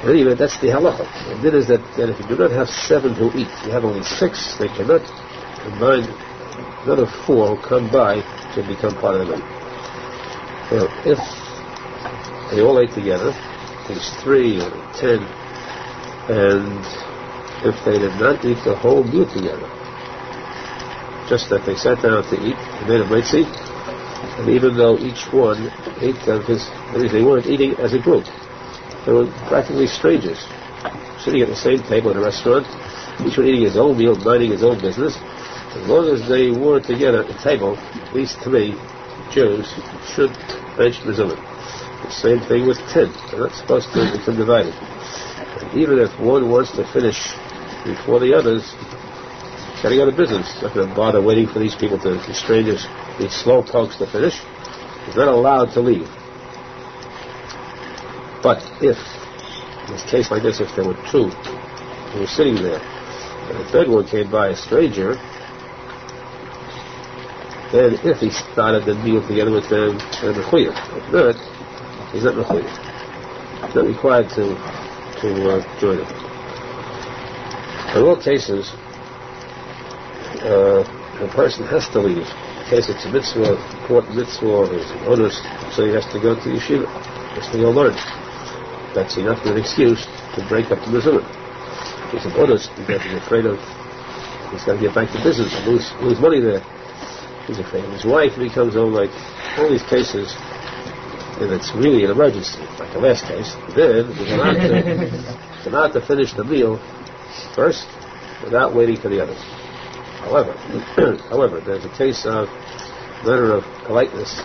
Anyway, that's the halacha. And then is that if you do not have 7 who eat, you have only 6, they cannot combine another 4 who come by to become part of the minyan. Now, if they all ate together, these 3 or 10, and if they did not eat the whole meal together, just that they sat down to eat, they made a mitzi, and even though each one ate of his, they weren't eating as a group. They were practically strangers, sitting at the same table in a restaurant, each one eating his own meal, minding his own business. As long as they were together at the table, these 3 Jews should bench Mizurim. The same thing with 10. They're not supposed to become divided. And even if one wants to finish before the others, he's got to go to business. He's not going to bother waiting for these people, these strangers, these slow pokes to finish. He's not allowed to leave. But if, in this case like this, if there were 2 who were sitting there, and the third one came by, a stranger, then if he started the meal together with them, then mechuyev. If not, he's not mechuyev. He's not required to join them. In all cases, a person has to leave. In case it's a mitzvah, important mitzvah, or he's an onus, so he has to go to yeshiva. He has to go learn. That's enough of an excuse to break up the Mizurim. He's an onus because he's afraid of, he's got to get back to business and lose money there. He's afraid of his wife, and he comes home like all these cases. if it's really an emergency, like the last case, then you're not to finish the meal first without waiting for the others. However, there's a case of matter of politeness,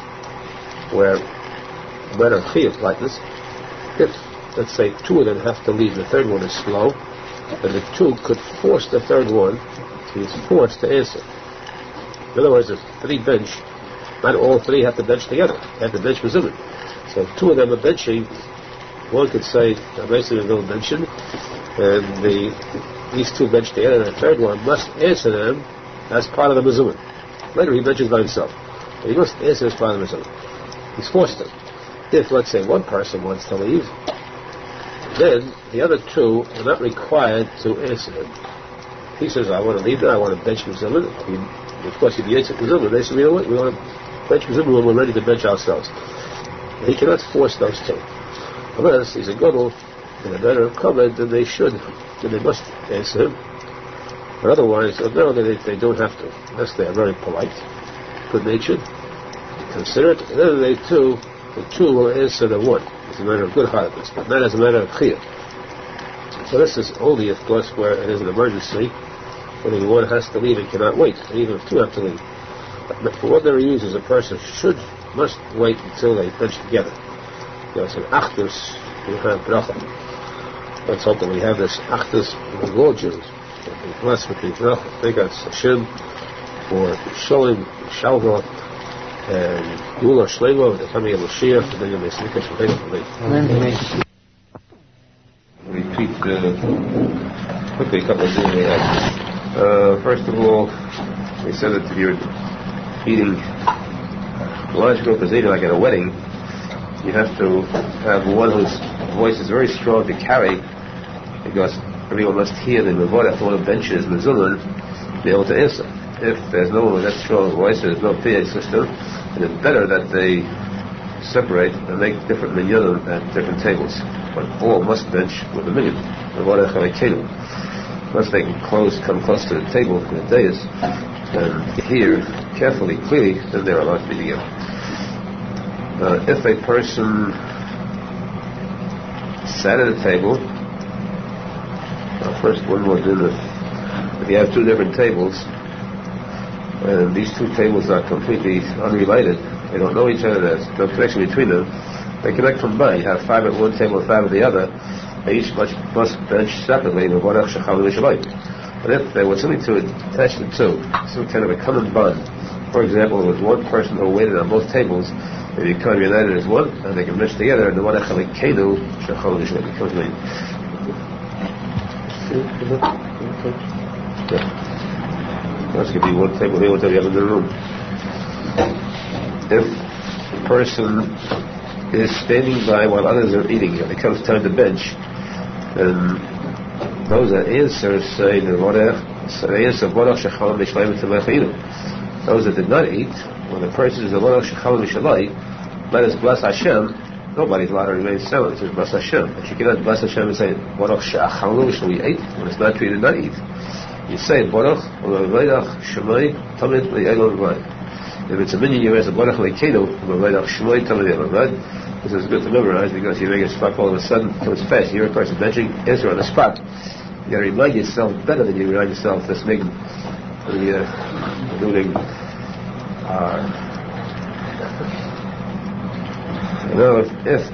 where matter of chiyuv politeness. If, let's say, two of them have to leave, the third one is slow, then the two could force the third one. He's forced to answer. In other words, if three bench, not all three have to bench together. They have to bench Mizulim. So if two of them are benching, one could say, basically no benching, and these two bench together, and the third one must answer them as part of the Mizulim. Later he benches by himself. But he must answer as part of the Mizulim. He's forced to. If, let's say, one person wants to leave, then the other two are not required to answer him. He says, I want to leave now, I want to bench Mizulim. Of course, if he answers Mizulim, they say, you know what, we want to bench Mizulim when we're ready to bench ourselves. He cannot force those two. Unless he's a gadol in a matter of covenant, then they must answer him. But otherwise, no, they don't have to, unless they are very polite, good-natured, considerate. And then the two will answer the one. It's a matter of good heartedness, but not as a matter of chiyuv. So this is only, of course, where it is an emergency, when one has to leave and cannot wait, and even if two have to leave. But for ordinary uses, a person must wait until they bench together. It's an achdus, you have bracha. Let's hope that we have this achdus in the Lord Jews. Be blessed with the bracha. Thank God, Hashem, for showing Shalva and Gula Shlema, the coming of Mashiach, and then you'll be sneakers from Amen. Repeat quickly a couple of things we had. First of all, we said that if you're eating a large group is eating like at a wedding, you have to have one whose voice is very strong to carry, because everyone must hear the mevorach. If one of benches mezuzah, be able to answer. If there's no one with that strong voice, there's no PA system, then it's better that they separate and make different minyanim at different tables. But all must bench with a minyan. Mevorach alekenu. Once they can come close to the table for the dais and hear carefully, clearly, then they're allowed to be together. If a person sat at a table, first one more dinner. If you have two different tables, and these two tables are completely unrelated, they don't know each other, there's no connection between them, they connect from by. You have five at one table and five at the other, they each must bench separately, but if there was something to attach the two, some kind of a common bond, for example, there was one person who waited on both tables, they become united as one, and they can bench together, and the one becomes one. This could be one table here, one table in the room. If the person is standing by while others are eating, and it comes time to bench, then those that answer say the answer those that did not eat, when the person is the let us bless Hashem, nobody's allowed to remain silent. It says bless Hashem. But you cannot bless Hashem and say Baruch she'achalu sh'li ate when it's not treated not eat. You say Baruch u'levedach shemay tamid le'elon v'ay. If it's a minyan, you ask Baruch le'keinu u'levedach shemay tamid le'elon v'ay. This is good to memorize because you make a spot all of a sudden comes fast. You hear a person benching, answer on the spot. You got to remind yourself better than you remind yourself this making doing. You know, if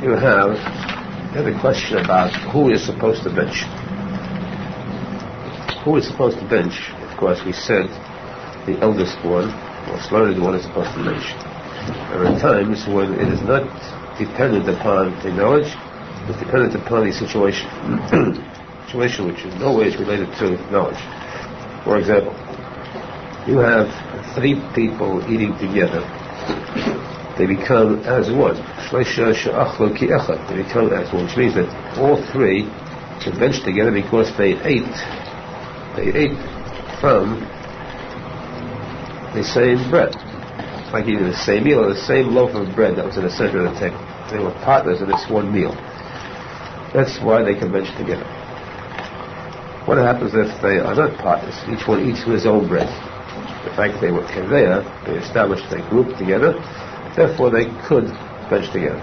you have a question about who is supposed to bench. Who is supposed to bench? Of course, we said the eldest one, or slowly the one is supposed to bench. There are times when it is not dependent upon the knowledge, it's dependent upon the situation. Situation which in no way is related to knowledge. For example, you have three people eating together. They become as one. They become as one, which means that all three can bench together because they ate from the same bread. Like eating the same meal or the same loaf of bread that was in the center of the table. They were partners in this one meal. That's why they can bench together. What happens if they are not partners? Each one eats his own bread. The fact they were there, they established a group together. Therefore, they could bench together.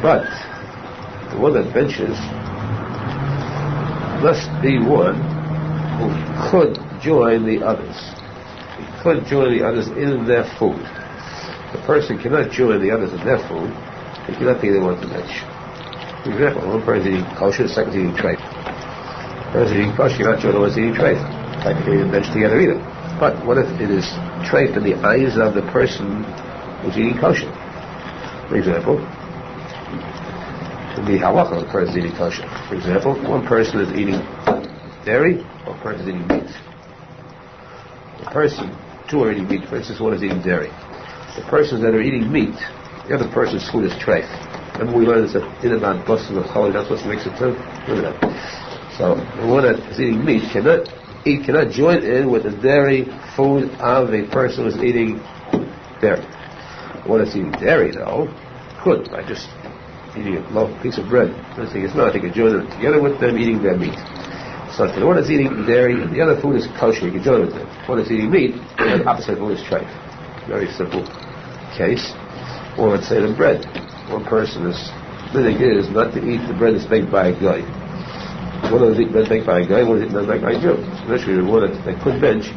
But the one that benches must be one who could join the others. He could join the others in their food. The person cannot join the others in their food. He cannot be the one to bench. For example, one person is eating kosher, the second is eating treif. The person eating kosher cannot join the one eating treif. Technically, they bench together either. But what if it is treif in the eyes of the person who's eating kosher? For example, to be halacha, the person is eating kosher. For example, one person is eating dairy, one person is eating meat. Two are eating meat. For instance, one is eating dairy. The persons that are eating meat, the other person's food is treif. Remember we learned this in about busting of cholera, not supposed to mix it too? Remember that. So the one that is eating meat cannot join in with the dairy food of a person who is eating dairy. The one that's eating dairy, though, could, by just eating a loaf, piece of bread. The thing is not, he could join them together with them eating their meat. So if the one that's eating dairy and the other food is kosher, you can join with them. The one that's eating meat, the opposite food is treif. Very simple case. Or let's say the bread. One person is not to eat the bread that's baked by a guy. One of them is eating bread baked by a guy, one is eating bread baked by a Jew. Especially the one that they could bench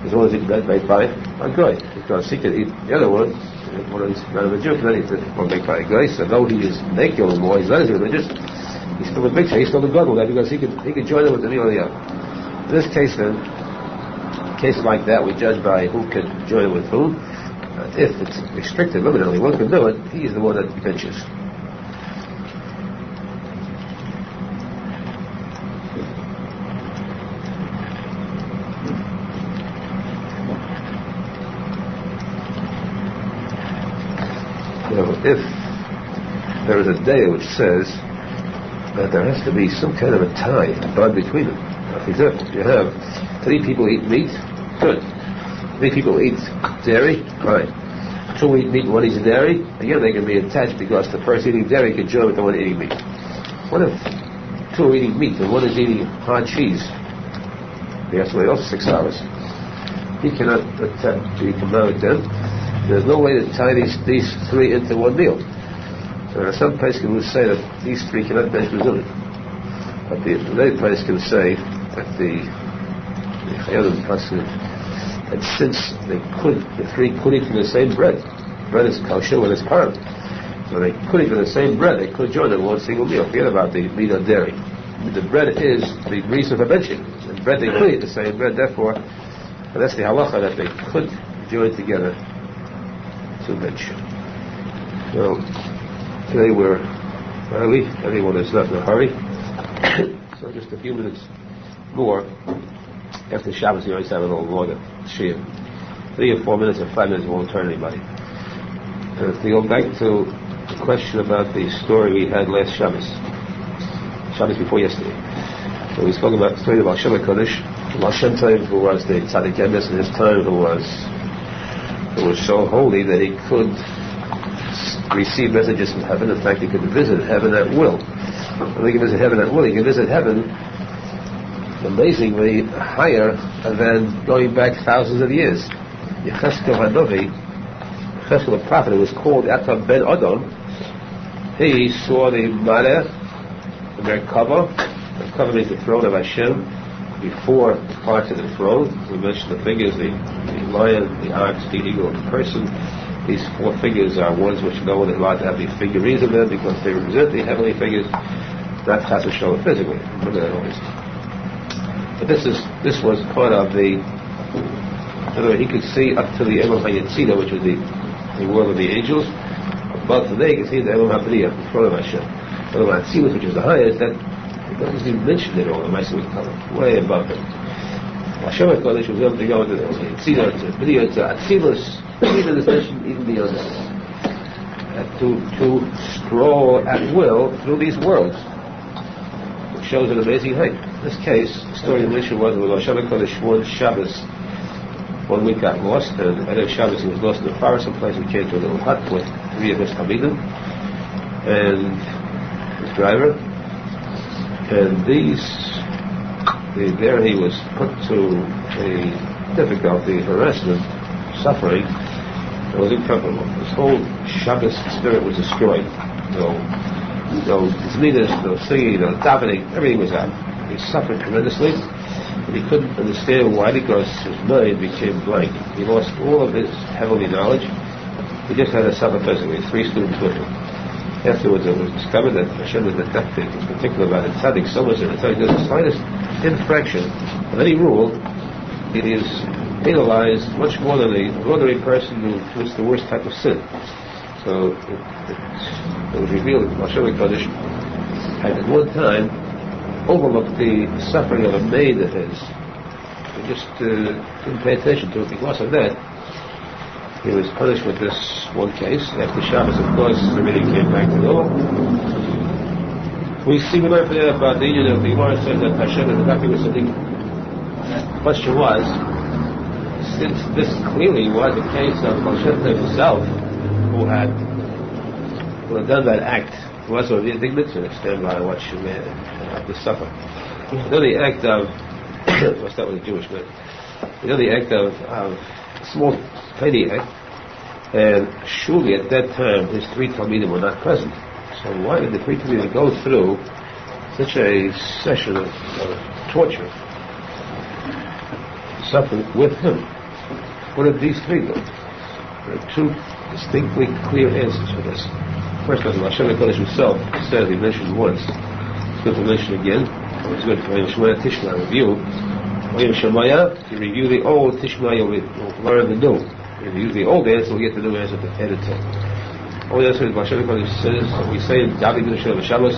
is one is eating bread baked by a guy. Because he can eat the other one, one is not of a Jew, cannot eat the one baked by a guy. So though he is naked or more, he's not as religious, he's still a mixture, he's still a god with that because he can join in with any or the other. In this case then, cases like that we judge by who can join in with who. If it's restricted, limited, only one can do it, he is the one that benches. Now, if there is a day which says that there has to be some kind of a tie, a bond between them. For example, if you have 3 people eat meat, good. 3 people eat dairy, fine. 2 eat meat and 1 eats dairy, again they can be attached because the person eating dairy can join with the one eating meat. What if 2 are eating meat and 1 is eating hard cheese? He has to wait also 6 hours. He cannot attempt to eat with them. There's no way to tie these 3 into one meal. There are some places who say that these 3 cannot bench Brazilian. But the other place can say that the Chayadim Pasuk, and since the 3 could eat from the same bread is kosher when it's parm. So they could eat from the same bread, they could join in one single meal. Forget about the meat or dairy. The bread is the reason for benching. The bread, they could eat the same bread, therefore, and that's the halacha that they could join together to bench. So, today we're early, everyone is not in a hurry. So just a few minutes more. After Shabbos, you always have a little longer shir. 3 or 4 minutes or 5 minutes won't turn anybody. If we go back to the question about the story we had last Shabbos before yesterday. So we spoke about the story about Shem HaKadosh, Moshe Feinstein, who was the tzadik in his time, who was so holy that he could receive messages from heaven. In fact, he could visit heaven at will. When he can visit heaven at will, he can visit heaven amazingly higher than going back thousands of years. Yecheskel the prophet, who was called Atam ben Adam, he saw the Malach, the Merkava. The Merkava means the throne of Hashem. Before parts of the throne, we mentioned the figures, the lion, the ox, the eagle, and the person. These 4 figures are ones which no one is allowed to have the figurines of them because they represent the heavenly figures, not Chas v'Shalom physically. Remember that always. But this was part of the. In other words, he could see up to the Elam HaYetzida, which was the world of the angels. Above today, you can see the Elam HaBriya, the throne of Hashem. Elam HaTzilus, which is the highest, that it doesn't even mention it all. The Maisa would come way above it. Hashem HaKadosh was able to go into the Elam HaYetzida, to Briya, to Atzilus, even this mention, even beyond that. To stroll at will through these worlds, which shows an amazing height. In this case, the story of Moshe was with Hashem HaKadosh one Shabbos. 1 week got lost, and at Shabbos he was lost in the forest someplace. He came to a little hut with 3 of his Talmidim and his driver. And there he was put to a difficulty, harassment, suffering that was incomparable. His whole Shabbos spirit was destroyed. No tznius, no singing, no davening, everything was out. He suffered tremendously, and he couldn't understand why, because his mind became blank. He lost all of his heavenly knowledge. He just had to suffer physically. 3 students with him. Afterwards, it was discovered that Hashem was detecting, in particular about the tzadik, so much that the tzadik does the slightest infraction of any rule, it is penalized much more than an ordinary person who commits the worst type of sin. So it was revealed that Moshe Feinstein had at one time overlooked the suffering of a maid of his. He just didn't pay attention to it. Because of that, he was punished with this one case. After Shabbos, of course, everything came back to normal. We see about the union of the Gemara says that Hashem is happy with tzadik. The question was, since this clearly was the case of Moshe himself, who had done that act, who was so indignant to understand by what she may have to suffer. The act of, what's that with a Jewish man? The act of small, tiny act, and surely at that time his 3 Talmidim were not present. So why did the 3 Talmidim go through such a session of torture, suffering with him? What did these 3 do? There are 2 distinctly clear answers for this. First of all, Hashem himself said, he mentioned once, it's good to mention again, it's good for Shemaya Tishma review. To review the old, Tishma will learn the new. If you use the old answer, we'll get the new answer to add it to. All the answer is Moshe says, we say in David B'Shem Shabbos,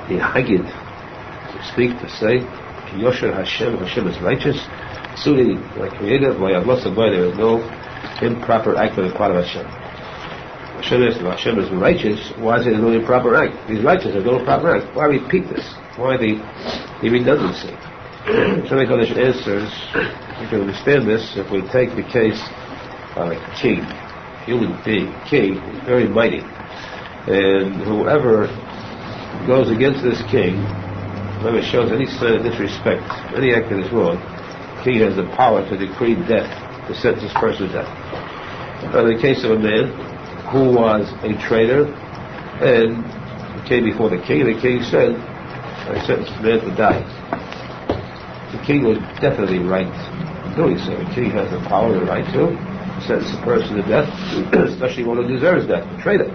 the Hagid, to speak, to say, Yosher Hashem is righteous. Suni, my creator, my Avlosa boy, there is no improper act on the part of Hashem. Hashem is righteous, why is it no improper act? He's righteous, there's no improper act. Why repeat this? Why the redundancy? Shemay Kodesh answers, you can understand this if we take the case of a king, human being, king, is very mighty. And whoever goes against this king, whoever shows any sign of disrespect, any act that is wrong, the king has the power to decree death, to sentence this person to death. Now, in the case of a man who was a traitor and came before the king said, I sentence this man to die. The king was definitely right in doing so. The king has the power and the right to sentence a person to death, especially one who deserves death, a traitor.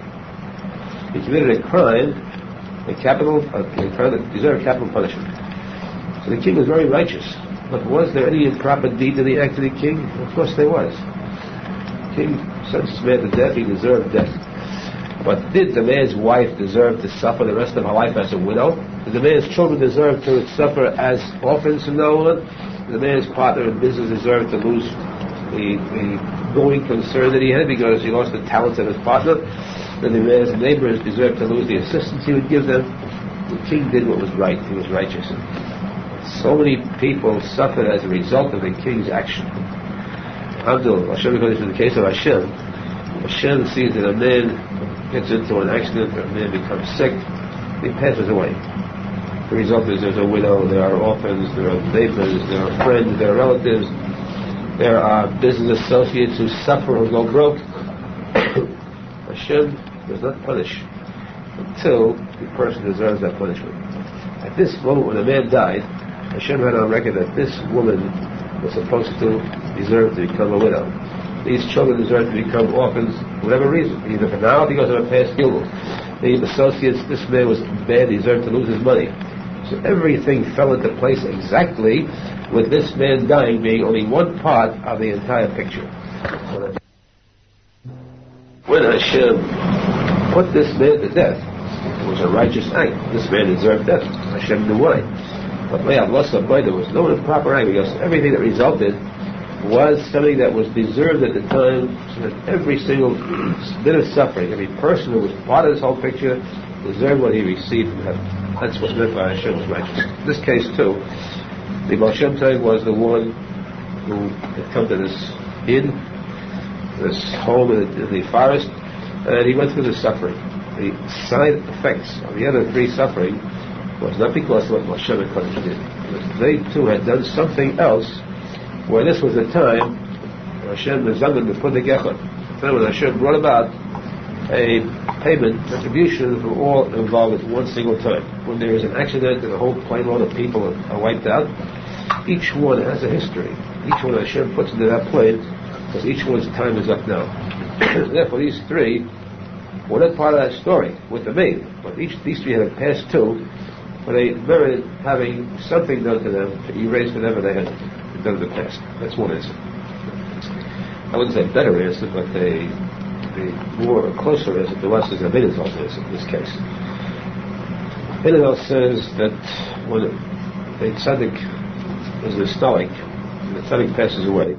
He committed a crime, a crime that deserved capital punishment. So the king was very righteous. But was there any improper deed in the act of the king? Of course there was. The king sentenced the man to death, he deserved death. But did the man's wife deserve to suffer the rest of her life as a widow? Did the man's children deserve to suffer as orphans from now on? Did the man's partner in business deserve to lose the going concern that he had because he lost the talents of his partner? Did the man's neighbors deserve to lose the assistance he would give them? The king did what was right. He was righteous. So many people suffered as a result of the king's action. Alhamdulillah, in the case of Hashem sees that a man gets into an accident, or a man becomes sick, he passes away. The result is there's a widow, there are orphans, there are neighbors, there are friends, there are relatives, there are business associates who suffer, who go broke. Hashem does not punish until the person deserves that punishment. At this moment when the man died, Hashem had on record that this woman was supposed to deserve to become a widow. These children deserve to become orphans for whatever reason, either for now because of a past guilt. The associates, this man was bad, deserved to lose his money. So everything fell into place exactly with this man dying being only one part of the entire picture. When Hashem put this man to death, it was a righteous act. This man deserved death. Hashem knew why. But there was no improper act because everything that resulted was something that was deserved at the time, so that every single bit of suffering, every person who was part of this whole picture deserved what he received from heaven. That's what's meant by Hashem's righteousness. In this case too, the Baal Shem Tov was the one who had come to this inn, this home in the forest, and he went through the suffering. The side effects of the other 3 suffering was not because of what Moshe Feinstein did. They too had done something else, where this was the time Hashem was done to put the gechon. then when Hashem brought about a payment, retribution for all involved at one single time. When there is an accident and a whole plane load of people are wiped out, each one has a history. Each one Hashem puts into that plane, because each one's time is up now. Therefore, these three were not part of that story with the maid, but these three had a past too, but they merited having something done to them to erase whatever they had done in the past. That's one answer. I wouldn't say better answer, but the more closer answer to us is a Menachem answer in this case. Menachem says that when a tzadik is nostalgic, and the tzadik passes away,